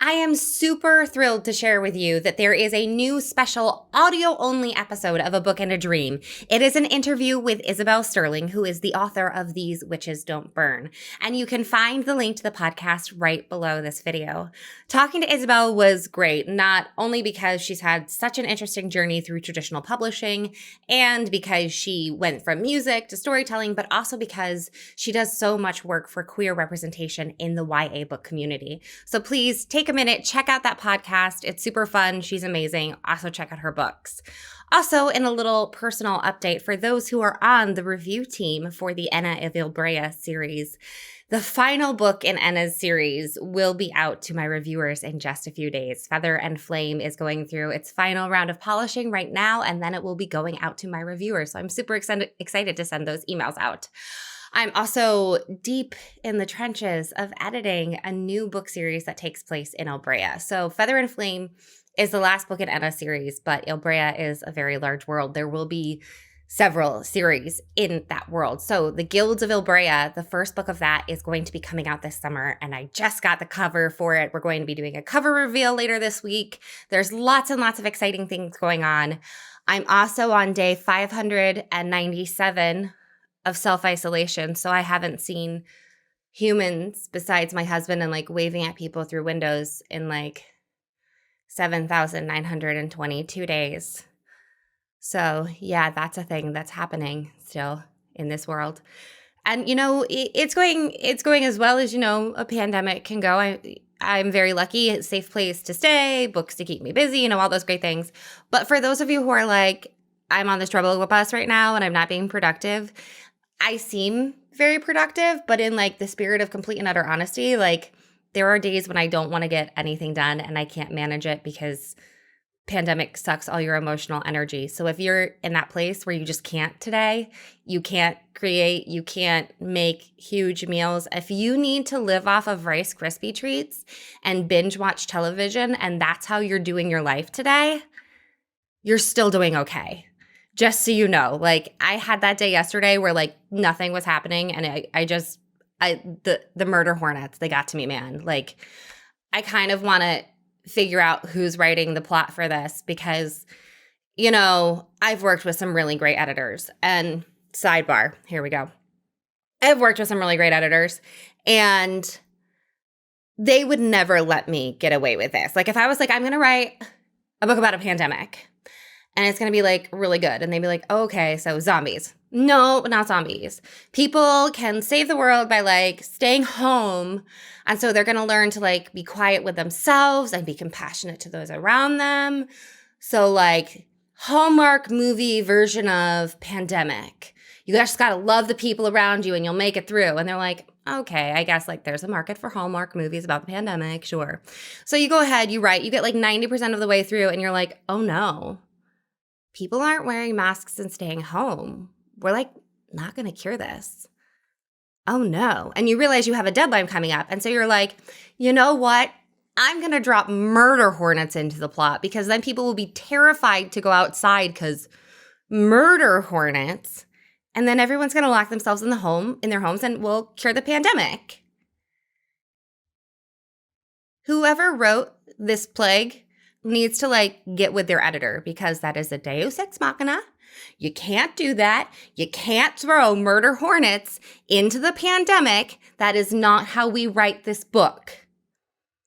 I am super thrilled to share with you that there is a new special audio-only episode of A Book and a Dream. It is an interview with Isabel Sterling, who is the author of These Witches Don't Burn. And you can find the link to the podcast right below this video. Talking to Isabel was great, not only because she's had such an interesting journey through traditional publishing and because she went from music to storytelling, but also because she does so much work for queer representation in the YA book community. So please take a minute, check out that podcast. It's super fun. She's amazing. Also check out her books. Also, in a little personal update for those who are on the review team for the Ena of Ilbrea series, the final book in Ena's series will be out to my reviewers in just a few days. Feather and Flame is going through its final round of polishing right now, and then it will be going out to my reviewers. So I'm super excited to send those emails out. I'm also deep in the trenches of editing a new book series that takes place in Ilbrea. So Feather and Flame is the last book in Ena's series, but Ilbrea is a very large world. There will be several series in that world. So The Guilds of Ilbrea, the first book of that, is going to be coming out this summer, and I just got the cover for it. We're going to be doing a cover reveal later this week. There's lots and lots of exciting things going on. I'm also on day 597 of self-isolation, so I haven't seen humans besides my husband and like waving at people through windows in like 7,922 days. So yeah, that's a thing that's happening still in this world. And you know, it's going as well as, you know, a pandemic can go. I'm very lucky, it's a safe place to stay, books to keep me busy, you know, all those great things. But for those of you who are like, I'm on the struggle bus right now and I'm not being productive, I seem very productive, but in like the spirit of complete and utter honesty, like there are days when I don't want to get anything done and I can't manage it because pandemic sucks all your emotional energy. So if you're in that place where you just can't today, you can't create, you can't make huge meals. If you need to live off of Rice Krispie treats and binge watch television and that's how you're doing your life today, you're still doing okay. Just so you know, like I had that day yesterday where like nothing was happening and the Murder Hornets, they got to me, man. Like I kind of want to figure out who's writing the plot for this because, you know, I've worked with some really great editors and sidebar, here we go. I've worked with some really great editors and they would never let me get away with this. Like if I was like, I'm going to write a book about a pandemic, and it's going to be like really good. And they'd be like, oh, okay, so zombies. No, not zombies. People can save the world by like staying home. And so they're going to learn to like be quiet with themselves and be compassionate to those around them. So like Hallmark movie version of pandemic. You just got to love the people around you and you'll make it through. And they're like, okay, I guess like there's a market for Hallmark movies about the pandemic. Sure. So you go ahead, you write, you get like 90% of the way through and you're like, oh no. People aren't wearing masks and staying home. We're like, not going to cure this. Oh no. And you realize you have a deadline coming up. And so you're like, you know what? I'm going to drop murder hornets into the plot because then people will be terrified to go outside because murder hornets. And then everyone's going to lock themselves in their homes and we'll cure the pandemic. Whoever wrote this plague needs to like get with their editor because that is a deus ex machina. You can't do that. You can't throw murder hornets into the pandemic. That is not how we write this book.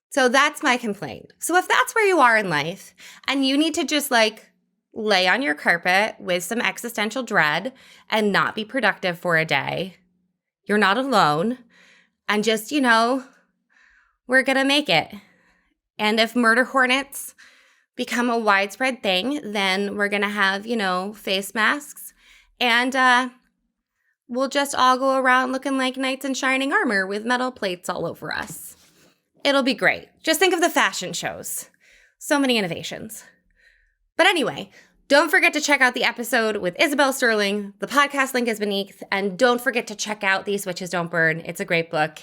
So that's my complaint. So if that's where you are in life and you need to just like lay on your carpet with some existential dread and not be productive for a day, you're not alone. And just, you know, we're going to make it. And if murder hornets become a widespread thing, then we're going to have, you know, face masks. And we'll just all go around looking like knights in shining armor with metal plates all over us. It'll be great. Just think of the fashion shows. So many innovations. But anyway, don't forget to check out the episode with Isabel Sterling. The podcast link is beneath. And don't forget to check out These Witches Don't Burn. It's a great book.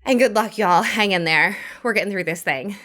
And good luck, y'all. Hang in there. We're getting through this thing.